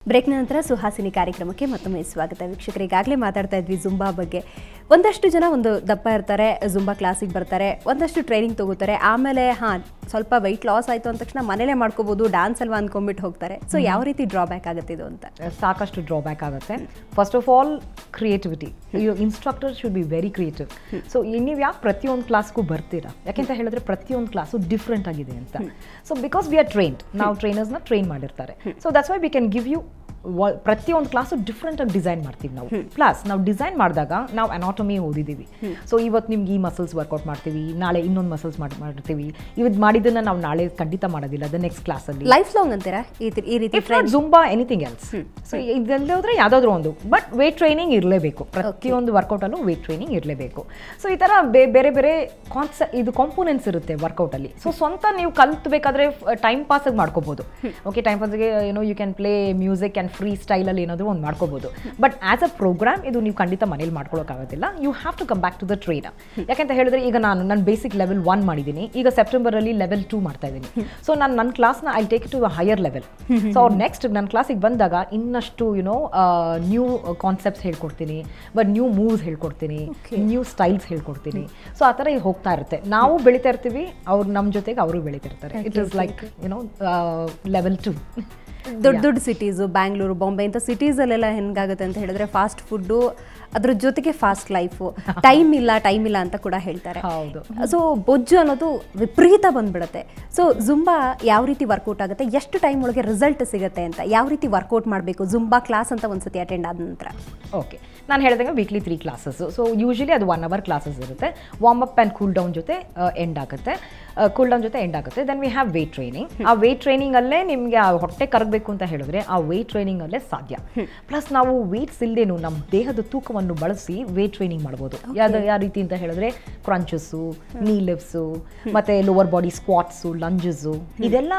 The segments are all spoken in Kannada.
ಬ್ರೇಕ್ನ ನಂತರ ಸುಹಾಸಿನಿ ಕಾರ್ಯಕ್ರಮಕ್ಕೆ ಮತ್ತೊಮ್ಮೆ ಸ್ವಾಗತ. ವೀಕ್ಷಕರು, ಈಗಾಗಲೇ ಮಾತಾಡ್ತಾ ಇದ್ವಿ ಜುಂಬಾ ಬಗ್ಗೆ. ಒಂದಷ್ಟು ಜನ ಒಂದು ದಪ್ಪ ಇರ್ತಾರೆ, ಜುಂಬಾ ಕ್ಲಾಸಿಗೆ ಬರ್ತಾರೆ, ಒಂದಷ್ಟು ಟ್ರೈನಿಂಗ್ ತಗೋತಾರೆ, ಆಮೇಲೆ ಸ್ವಲ್ಪ ವೆಯ್ಟ್ ಲಾಸ್ ಆಯಿತು ಅಂದ ತಕ್ಷಣ ಮನೇಲೇ ಮಾಡ್ಕೋಬೋದು, ಡ್ಯಾನ್ಸ್ ಅಲ್ವಾ ಅಂದ್ಕೊಂಡ್ಬಿಟ್ಟು ಹೋಗ್ತಾರೆ. ಸೊ ಯಾವ ರೀತಿ ಡ್ರಾಬ್ಯಾಕ್ ಆಗುತ್ತೆ ಇದು ಅಂತ? ಸಾಕಷ್ಟು ಡ್ರಾಬ್ಯಾಕ್ ಆಗುತ್ತೆ. First of all creativity. Instructor should be very creative. So ನೀವು ಯಾಕೆ ಪ್ರತಿಯೊಂದು ಕ್ಲಾಸ್ಗೂ ಬರ್ತೀರಾ? ಯಾಕೆಂತ ಹೇಳಿದ್ರೆ ಪ್ರತಿಯೊಂದು ಕ್ಲಾಸು ಡಿಫ್ರೆಂಟ್ ಆಗಿದೆ ಅಂತ. So because we are trained, ನಾವು ಟ್ರೈನರ್ಸ್ನ ಟ್ರೈನ್ ಮಾಡಿರ್ತಾರೆ. So that's why we can give you ಪ್ರತಿಯೊಂದು ಕ್ಲಾಸು ಡಿಫ್ರೆಂಟ್ ಆಗಿ ಡಿಸೈನ್ ಮಾಡ್ತೀವಿ ನಾವು. ಪ್ಲಸ್ ನಾವು ಡಿಸೈನ್ ಮಾಡಿದಾಗ ನಾವು ಅನಾಟಮಿ ಓದಿದ್ದೀವಿ. ಸೊ ಇವತ್ತು ನಿಮ್ಗೆ ಈ ಮಸಲ್ಸ್ ವರ್ಕೌಟ್ ಮಾಡ್ತೀವಿ, ನಾಳೆ ಇನ್ನೊಂದು ಮಸಲ್ಸ್ ಮಾಡ್ತೀವಿ. ಇವತ್ತು ಮಾಡಿದ್ದನ್ನ ನಾವು ನಾಳೆ ಖಂಡಿತ ಮಾಡೋದಿಲ್ಲ, ಅದು ನೆಕ್ಸ್ಟ್ ಕ್ಲಾಸಲ್ಲಿ. ಲೈಫ್ ಲಾಂಗ್ ಅಂತೀರಾ ಈ ರೀತಿ? Zumba anything else. ಸೊ ಇದೆಲ್ಲ ಹೋದ್ರೆ ಯಾವುದಾದ್ರೂ ಒಂದು, ಬಟ್ ವೇಟ್ ಟ್ರೈನಿಂಗ್ ಇರಲೇಬೇಕು. ಪ್ರತಿಯೊಂದು ವರ್ಕೌಟಲ್ಲೂ ವೇಟ್ ಟ್ರೈನಿಂಗ್ ಇರಲೇಬೇಕು. ಸೊ ಈ ಥರ ಬೇರೆ ಬೇರೆ ಇದು ಕಾಂಪೋನೆಂಟ್ಸ್ ಇರುತ್ತೆ ವರ್ಕೌಟಲ್ಲಿ. ಸೊ ಸ್ವಂತ ನೀವು ಕಲ್ತ್ಬೇಕಾದ್ರೆ ಟೈಮ್ ಪಾಸಿಗೆ ಮಾಡ್ಕೋಬೋದು. ಓಕೆ, ಟೈಮ್ ಪಾಸಿಗೆ you can play music and free ಸ್ಟೈಲಲ್ಲಿ ಏನಾದರೂ ಒಂದು ಮಾಡ್ಕೋಬೋದು. ಬಟ್ ಆ್ಯಸ್ ಅ ಪ್ರೋಗ್ರಾಮ್ ಇದು ನೀವು ಖಂಡಿತ ಮನೇಲಿ ಮಾಡ್ಕೊಳ್ಳೋಕ್ಕಾಗೋದಿಲ್ಲ. You have to come back to the trainer. ಯಾಕಂತ ಹೇಳಿದ್ರೆ ಈಗ ನಾನು ಬೇಸಿಕ್ ಲೆವೆಲ್ 1 ಮಾಡಿದ್ದೀನಿ, ಈಗ ಸೆಪ್ಟೆಂಬರಲ್ಲಿ ಲೆವೆಲ್ 2 ಮಾಡ್ತಾ ಇದ್ದೀನಿ. ಸೊ ನನ್ನ ಕ್ಲಾಸ್ನ I take to higher level. So ಅವ್ರು ನೆಕ್ಸ್ಟ್ ನನ್ನ ಕ್ಲಾಸಿಗೆ ಬಂದಾಗ ಇನ್ನಷ್ಟು ನ್ಯೂ ಕಾನ್ಸೆಪ್ಟ್ಸ್ ಹೇಳ್ಕೊಡ್ತೀನಿ, ಬಟ್ ನ್ಯೂ ಮೂವ್ಸ್ ಹೇಳ್ಕೊಡ್ತೀನಿ, ನ್ಯೂ ಸ್ಟೈಲ್ಸ್ ಹೇಳ್ಕೊಡ್ತೀನಿ. ಸೊ ಆ ಥರ ಹೋಗ್ತಾ ಇರುತ್ತೆ. ನಾವು ಬೆಳೀತಾ ಇರ್ತೀವಿ, ಅವ್ರು ನಮ್ಮ ಜೊತೆಗೆ ಅವರು ಬೆಳೀತಿರ್ತಾರೆ. It is like level 2. ದೊಡ್ಡ ಸಿಟೀಸು, ಬ್ಯಾಂಗ್ಳೂರು, ಬಾಂಬೆ ಇಂಥ ಸಿಟೀಸಲ್ಲೆಲ್ಲ ಹೆಂಗಾಗುತ್ತೆ ಅಂತ ಹೇಳಿದ್ರೆ ಫಾಸ್ಟ್ ಫುಡ್ಡು, ಅದ್ರ ಜೊತೆಗೆ ಫಾಸ್ಟ್ ಲೈಫು, ಟೈಮ್ ಇಲ್ಲ ಅಂತ ಕೂಡ ಹೇಳ್ತಾರೆ. ಸೊ ಬೊಜ್ಜು ಅನ್ನೋದು ವಿಪರೀತ ಬಂದ್ಬಿಡುತ್ತೆ. ಸೊ ಜುಂಬಾ ಯಾವ ರೀತಿ ವರ್ಕೌಟ್ ಆಗುತ್ತೆ, ಎಷ್ಟು ಟೈಮ್ ಒಳಗೆ ರಿಸಲ್ಟ್ ಸಿಗುತ್ತೆ ಅಂತ, ಯಾವ ರೀತಿ ವರ್ಕೌಟ್ ಮಾಡಬೇಕು ಜುಂಬಾ ಕ್ಲಾಸ್ ಅಂತ ಒಂದ್ಸತಿ ಅಟೆಂಡ್ ಆದ ನಂತರ? ಓಕೆ, ನಾನು ಹೇಳಿದಂಗೆ ವೀಕ್ಲಿ 3 ಕ್ಲಾಸಸ್. ಸೊ ಯೂಶಲಿ ಅದು 1 hour ಕ್ಲಾಸಸ್ ಇರುತ್ತೆ. Warm up and cool down ಜೊತೆ ಎಂಡ್ ಆಗುತ್ತೆ. Then we have weight training. ಆ ವೇಟ್ ಟ್ರೈನಿಂಗಲ್ಲೇ ನಿಮಗೆ ಆ ಹೊಟ್ಟೆ ಕರಗಬೇಕು ಅಂತ ಹೇಳಿದ್ರೆ ಆ ವೇಟ್ ಟ್ರೈನಿಂಗಲ್ಲೇ ಸಾಧ್ಯ. ಪ್ಲಸ್ ನಾವು ವೇಟ್ಸ್ ಇಲ್ಲದೇನು ನಮ್ಮ ದೇಹದ ತೂಕವನ್ನು ಬಳಸಿ ವೇಟ್ ಟ್ರೈನಿಂಗ್ ಮಾಡ್ಬೋದು. ಯಾವ ರೀತಿ ಅಂತ ಹೇಳಿದ್ರೆ ಕ್ರಂಚಸ್ಸು, ನೀ ಲಿಫ್ಟ್ಸು, ಮತ್ತೆ ಲೋವರ್ ಬಾಡಿ ಸ್ಕ್ವಾಟ್ಸು, ಲಂಜಸ್ಸು, ಇದೆಲ್ಲ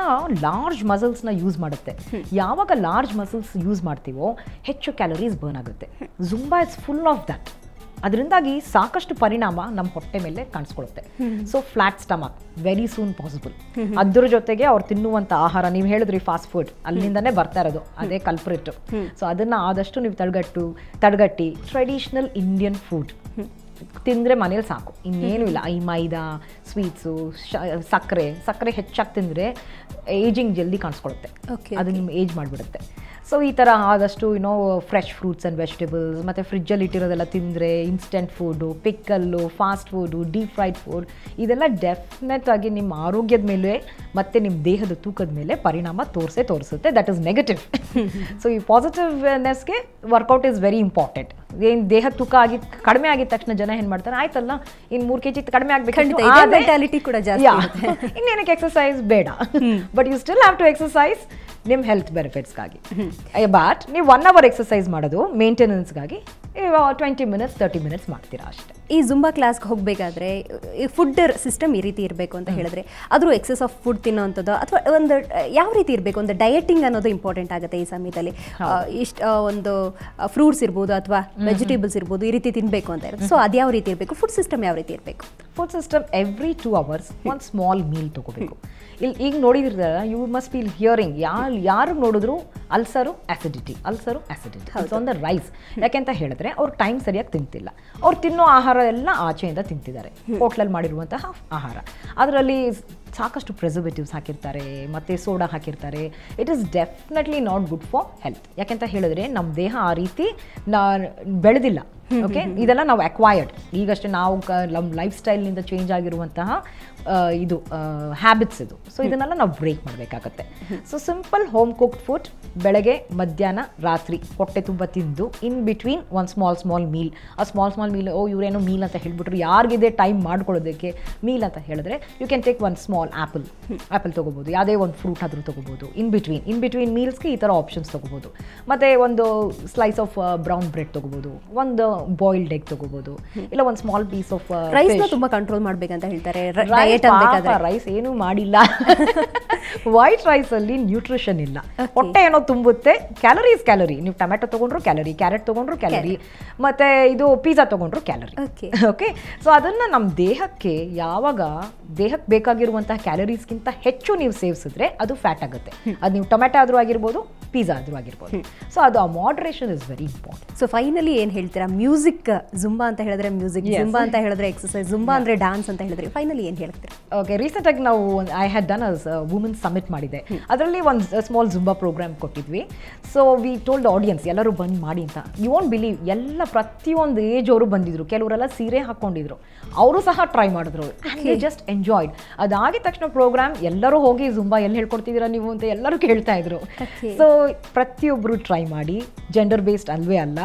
ಲಾರ್ಜ್ ಮಸಲ್ಸ್ನ ಯೂಸ್ ಮಾಡುತ್ತೆ. ಯಾವಾಗ ಲಾರ್ಜ್ ಮಸಲ್ಸ್ ಯೂಸ್ ಮಾಡ್ತೀವೋ ಹೆಚ್ಚು ಕ್ಯಾಲರೀಸ್ ಬರ್ನ್ ಆಗುತ್ತೆ. Zumba is full of that. ಅದರಿಂದಾಗಿ ಸಾಕಷ್ಟು ಪರಿಣಾಮ ನಮ್ಮ ಹೊಟ್ಟೆ ಮೇಲೆ ಕಾಣಿಸ್ಕೊಳ್ಳುತ್ತೆ. So flat stomach very soon possible. ಅದ್ರ ಜೊತೆಗೆ ಅವ್ರು ತಿನ್ನುವಂಥ ಆಹಾರ, ನೀವು ಹೇಳಿದ್ರಿ ಫಾಸ್ಟ್ ಫುಡ್, ಅಲ್ಲಿಂದನೇ ಬರ್ತಾ ಇರೋದು, ಅದೇ ಕಲ್ಪ್ರಿಟ್. ಸೊ ಅದನ್ನ ಆದಷ್ಟು ನೀವು ತಡೆಗಟ್ಟಿ ಟ್ರೆಡಿಷನಲ್ ಇಂಡಿಯನ್ ಫುಡ್ ತಿಂದರೆ ಮನೇಲಿ ಸಾಕು, ಇನ್ನೇನು ಇಲ್ಲ. ಈ ಮೈದಾ, ಸ್ವೀಟ್ಸು, ಸಕ್ಕರೆ ಹೆಚ್ಚಾಗಿ ತಿಂದರೆ ಏಜಿಂಗ್ ಜಲ್ದಿ ಕಾಣಿಸ್ಕೊಳ್ಳುತ್ತೆ, ಅದು ನಿಮ್ಮ ಏಜ್ ಮಾಡಿಬಿಡುತ್ತೆ. ಸೊ ಈ ಥರ ಆದಷ್ಟು ಫ್ರೆಶ್ ಫ್ರೂಟ್ಸ್ ಆ್ಯಂಡ್ ವೆಜಿಟೇಬಲ್ಸ್, ಮತ್ತು ಫ್ರಿಜ್ಜಲ್ಲಿ ಇಟ್ಟಿರೋದೆಲ್ಲ ತಿಂದರೆ, instant food, pickle, fast food, deep fried food, ಇದೆಲ್ಲ ಡೆಫಿನೆಟ್ ಆಗಿ ನಿಮ್ಮ ಆರೋಗ್ಯದ ಮೇಲೆ ಮತ್ತು ನಿಮ್ಮ ದೇಹದ ತೂಕದ ಮೇಲೆ ಪರಿಣಾಮ ತೋರಿಸುತ್ತೆ. That is negative. ಸೊ ಈ ಪಾಸಿಟಿವ್ನೆಸ್ಗೆ ವರ್ಕೌಟ್ ಈಸ್ ವೆರಿ ಇಂಪಾರ್ಟೆಂಟ್. ಏನು ದೇಹ ತೂಕ ಕಡಿಮೆ ಆಗಿದ ತಕ್ಷಣ ಜನ ಏನು ಮಾಡ್ತಾರೆ, ಆಯ್ತಲ್ಲ ಇನ್ನು 3 kg ಕಡಿಮೆ ಆಗಬೇಕು, ಇನ್ನೇನಕ್ಕೆ ಎಕ್ಸಸೈಸ್ ಬೇಡ. But you still have to exercise ನಿಮ್ಮ ಹೆಲ್ತ್ ಬೆನಿಫಿಟ್ಸ್ಗಾಗಿ. ಬಟ್ ನೀವು 1 hour ಎಕ್ಸಸೈಸ್ ಮಾಡೋದು ಮೇಂಟೆನೆನ್ಸ್ಗಾಗಿ 20 minutes 30 minutes ಮಾಡ್ತೀರಾ ಅಷ್ಟೇ. ಈ ಜುಂಬಾ ಕ್ಲಾಸ್ಗೆ ಹೋಗಬೇಕಾದ್ರೆ ಫುಡ್ ಸಿಸ್ಟಮ್ ಈ ರೀತಿ ಇರಬೇಕು ಅಂತ ಹೇಳಿದ್ರೆ, ಆದರೂ ಎಕ್ಸೆಸ್ ಆಫ್ ಫುಡ್ ತಿನ್ನೋವಂಥದ್ದು ಅಥವಾ ಒಂದು ಯಾವ ರೀತಿ ಇರಬೇಕು, ಒಂದು ಡಯಟಿಂಗ್ ಅನ್ನೋದು ಇಂಪಾರ್ಟೆಂಟ್ ಆಗುತ್ತೆ ಈ ಸಮಯದಲ್ಲಿ. ಒಂದು ಫ್ರೂಟ್ಸ್ ಇರ್ಬೋದು ಅಥವಾ ವೆಜಿಟೇಬಲ್ಸ್ ಇರ್ಬೋದು, ಈ ರೀತಿ ತಿನ್ನಬೇಕು ಅಂತ ಇರುತ್ತೆ. ಸೊ ಅದು ಯಾವ ರೀತಿ ಇರಬೇಕು, ಫುಡ್ ಸಿಸ್ಟಮ್ ಯಾವ ರೀತಿ ಇರಬೇಕು? ಫುಡ್ ಸಿಸ್ಟಮ್ ಎವ್ರಿ 2 hours ಒಂದು ಸ್ಮಾಲ್ ಮೀಲ್ ತೊಗೋಬೇಕು. ಈಗ ನೋಡಿದ್ರೆ ಯು ಮಸ್ಟ್ ಫೀಲ್ ಹಿಯರಿಂಗ್, ಯಾರು ನೋಡಿದ್ರು ulcer acidity on the rise. ಯಾಕೆಂತ ಹೇಳಿದ್ರೆ ಅವ್ರು ಟೈಮ್ ಸರಿಯಾಗಿ ತಿಂತಿಲ್ಲ. ಅವ್ರು ತಿನ್ನೋ ಆಹಾರ ಎಲ್ಲ ಆಚೆಯಿಂದ ತಿಂತಿದ್ದಾರೆ, ಹೋಟ್ಲಲ್ಲಿ ಮಾಡಿರುವಂತಹ ಆಹಾರ. ಅದರಲ್ಲಿ ಸಾಕಷ್ಟು ಪ್ರಿಸರ್ವೇಟಿವ್ಸ್ ಹಾಕಿರ್ತಾರೆ, ಮತ್ತು ಸೋಡಾ ಹಾಕಿರ್ತಾರೆ. It is definitely not good for health. ಯಾಕೆಂತ ಹೇಳಿದ್ರೆ ನಮ್ಮ ದೇಹ ಆ ರೀತಿ ಬೆಳೆದಿಲ್ಲ. ಓಕೆ, ಇದೆಲ್ಲ ನಾವು ಅಕ್ವೈರ್ಡ್, ಈಗಷ್ಟೇ ನಾವು ನಮ್ಮ ಲೈಫ್ ಸ್ಟೈಲ್ನಿಂದ ಚೇಂಜ್ ಆಗಿರುವಂತಹ ಇದು ಹ್ಯಾಬಿಟ್ಸ್ ಇದು. ಸೊ ಇದನ್ನೆಲ್ಲ ನಾವು ಬ್ರೇಕ್ ಮಾಡಬೇಕಾಗತ್ತೆ. So simple home cooked food ಬೆಳಗ್ಗೆ, ಮಧ್ಯಾಹ್ನ, ರಾತ್ರಿ ಹೊಟ್ಟೆ ತುಂಬ ತಿಂದು ಇನ್ ಬಿಟ್ವೀನ್ ಒಂದು ಸ್ಮಾಲ್ ಮೀಲ್. ಆ ಸ್ಮಾಲ್ ಮೀಲ್, ಇವರೇನೋ ಮೀಲ್ ಅಂತ ಹೇಳ್ಬಿಟ್ರು, ಯಾರಿಗಿದೆ ಟೈಮ್ ಮಾಡ್ಕೊಳ್ಳೋದಕ್ಕೆ ಮೀಲ್ ಅಂತ ಹೇಳಿದ್ರೆ ಯು ಕ್ಯಾನ್ ಟೇಕ್ ಒಂದು ಸ್ಮಾಲ್ ಆ್ಯಪಲ್ ತೊಗೋಬೋದು, ಯಾವುದೇ ಒಂದು ಫ್ರೂಟ್ ಆದರೂ ತೊಗೋಬೋದು. ಇನ್ ಬಿಟ್ವೀನ್ ಮೀಲ್ಸ್ಗೆ ಈ ಥರ ಆಪ್ಷನ್ಸ್ ತೊಗೋಬೋದು. ಮತ್ತು ಒಂದು ಸ್ಲೈಸ್ ಆಫ್ ಬ್ರೌನ್ ಬ್ರೆಡ್ ತೊಗೋಬೋದು, ಒಂದು ಬಾಯ್ಲ್ಡ್ ಎಗ್ ತೊಗೋಬೋದು, ಇಲ್ಲ ಒಂದು ಸ್ಮಾಲ್ ಪೀಸ್ ಆಫ್ ರೈಸ್ನ ತುಂಬ ಕಂಟ್ರೋಲ್ ಮಾಡಬೇಕಂತ ಹೇಳ್ತಾರೆ. ರೈಸ್ ಏನೂ ಮಾಡಿಲ್ಲ. ವೈಟ್ ರೈಸಲ್ಲಿ ನ್ಯೂಟ್ರಿಷನ್ ಇಲ್ಲ. ಹೊಟ್ಟೆ ಏನೋ ತುಂಬುತ್ತೆ, ಕ್ಯಾಲರಿ. ನೀವು ಟೊಮೆಟೊ ತೊಗೊಂಡ್ರು ಕ್ಯಾಲರಿ, ಕ್ಯಾರೆಟ್ ತೊಗೊಂಡ್ರು ಕ್ಯಾಲರಿ, ಮತ್ತು ಇದು ಪಿಜ್ಜಾ ತೊಗೊಂಡ್ರು ಕ್ಯಾಲರಿ. ಓಕೆ, ಸೊ ಅದನ್ನು ನಮ್ಮ ದೇಹಕ್ಕೆ ಬೇಕಾಗಿರುವಂತಹ ಕ್ಯಾಲರೀಸ್ಗಿಂತ ಹೆಚ್ಚು ನೀವು ಸೇವಿಸಿದ್ರೆ ಅದು ಫ್ಯಾಟ್ ಆಗುತ್ತೆ. ಅದು ನೀವು ಟೊಮೆಟೊ ಆದರೂ ಆಗಿರ್ಬೋದು, ಪಿಜ್ಜಾ ಆದರೂ ಆಗಿರ್ಬೋದು. ಸೊ ಅದು ಆ moderation is very important. So finally ಏನು ಹೇಳ್ತೀರಾ? ಮ್ಯೂಸಿಕ್, ಜುಂಬಾ ಅಂತ ಹೇಳಿದ್ರೆ ಮ್ಯೂಸಿಕ್, ಜುಂಬಾ ಅಂತ ಹೇಳಿದ್ರೆ ಎಕ್ಸಸೈಸ್, ಜುಂಬಾ ಅಂದರೆ ಡ್ಯಾನ್ಸ್ ಅಂತ ಹೇಳಿದ್ರೆ ಫೈನಲಿ ಏನು ಹೇಳ್ತೀರಾ? ಓಕೆ, ರೀಸೆಂಟಾಗಿ ನಾವು I had done us womens summit ಮಾಡಿದೆ. ಅದರಲ್ಲಿ ಒಂದು ಸ್ಮಾಲ್ ಜುಂಬಾ ಪ್ರೋಗ್ರಾಮ್ ಕೊಟ್ಟಿದ್ವಿ. ಸೊ ವಿ ಟೋಲ್ಡ್ ಆಡಿಯನ್ಸ್ ಎಲ್ಲರೂ ಬಂದು ಮಾಡಿ ಅಂತ. ಯು ವಾಂಟ್ ಬಿಲೀವ್, ಎಲ್ಲ ಪ್ರತಿಯೊಂದು ಏಜ್ ಅವರು ಬಂದಿದ್ರು. ಕೆಲವರೆಲ್ಲ ಸೀರೆ ಹಾಕ್ಕೊಂಡಿದ್ರು, ಅವರು ಸಹ ಟ್ರೈ ಮಾಡಿದ್ರು. They just enjoyed. ಅದಾಗಿದ ತಕ್ಷಣ ಪ್ರೋಗ್ರಾಮ್ ಎಲ್ಲರೂ ಹೋಗಿ ಜುಂಬಾ ಎಲ್ಲಿ ಹೇಳ್ಕೊಡ್ತಿದ್ದೀರಾ ನೀವು ಅಂತ ಎಲ್ಲರೂ ಕೇಳ್ತಾ ಇದ್ರು. ಸೊ ಪ್ರತಿಯೊಬ್ಬರು ಟ್ರೈ ಮಾಡಿ. ಜೆಂಡರ್ ಬೇಸ್ಡ್ ಅಲ್ವೇ ಅಲ್ಲ,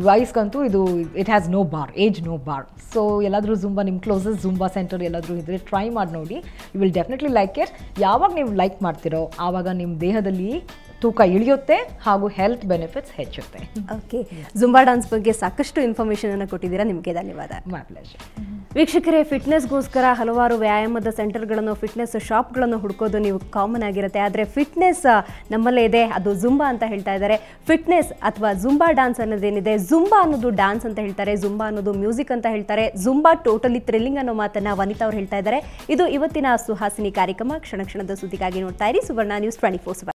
ವಾಯ್ಸ್ಗಂತೂ ಇದು it has no bar, age no bar. So ಎಲ್ಲಾದರೂ ಜುಂಬಾ ನಿಮ್ಮ ಕ್ಲೋಸೆಸ್ಟ್ ಜುಂಬಾ ಸೆಂಟರ್ ಎಲ್ಲಾದರೂ ಇದ್ದರೆ ಟ್ರೈ ಮಾಡಿ ನೋಡಿ. You will definitely like it. ಯಾವಾಗ ನೀವು ಲೈಕ್ ಮಾಡ್ತಿರೋ ಆವಾಗ ನಿಮ್ಮ ದೇಹದಲ್ಲಿ ತೂಕ ಇಳಿಯುತ್ತೆ ಹಾಗೂ ಹೆಲ್ತ್ ಬೆನಿಫಿಟ್ಸ್ ಹೆಚ್ಚುತ್ತೆ. ಓಕೆ, ಜುಂಬಾ ಡಾನ್ಸ್ ಬಗ್ಗೆ ಸಾಕಷ್ಟು ಇನ್ಫಾರ್ಮೇಷನ್ ಅನ್ನು ಕೊಟ್ಟಿದ್ದೀರಾ, ನಿಮಗೆ ಧನ್ಯವಾದ. ಮೈ ಪ್ಲೆಜರ್. ವೀಕ್ಷಕರೇ, ಫಿಟ್ನೆಸ್ಗೋಸ್ಕರ ಹಲವಾರು ವ್ಯಾಯಾಮದ ಸೆಂಟರ್ಗಳನ್ನು, ಫಿಟ್ನೆಸ್ ಶಾಪ್ಗಳನ್ನು ಹುಡುಕೋದು ನೀವು ಕಾಮನ್ ಆಗಿರುತ್ತೆ. ಆದರೆ ಫಿಟ್ನೆಸ್ ನಮ್ಮಲ್ಲೇ ಇದೆ, ಅದು ಜುಂಬಾ ಅಂತ ಹೇಳ್ತಾ ಇದ್ದಾರೆ. ಫಿಟ್ನೆಸ್ ಅಥವಾ ಜುಂಬಾ ಡಾನ್ಸ್ ಅನ್ನೋದೇನಿದೆ, ಜುಂಬಾ ಅನ್ನೋದು ಡಾನ್ಸ್ ಅಂತ ಹೇಳ್ತಾರೆ, ಜುಂಬಾ ಅನ್ನೋದು ಮ್ಯೂಸಿಕ್ ಅಂತ ಹೇಳ್ತಾರೆ, ಜುಂಬಾ ಟೋಟಲಿ ಥ್ರಿಲ್ಲಿಂಗ್ ಅನ್ನೋ ಮಾತನ್ನ ವನಿತಾ ಅವರು ಹೇಳ್ತಾ ಇದ್ದಾರೆ. ಇದು ಇವತ್ತಿನ ಸುಹಾಸಿನಿ ಕಾರ್ಯಕ್ರಮ. ಕ್ಷಣ ಕ್ಷಣದ ಸುದ್ದಿಗಾಗಿ ನೋಡ್ತಾ ಇರಿ ಸುವರ್ಣ ನ್ಯೂಸ್ 24/7.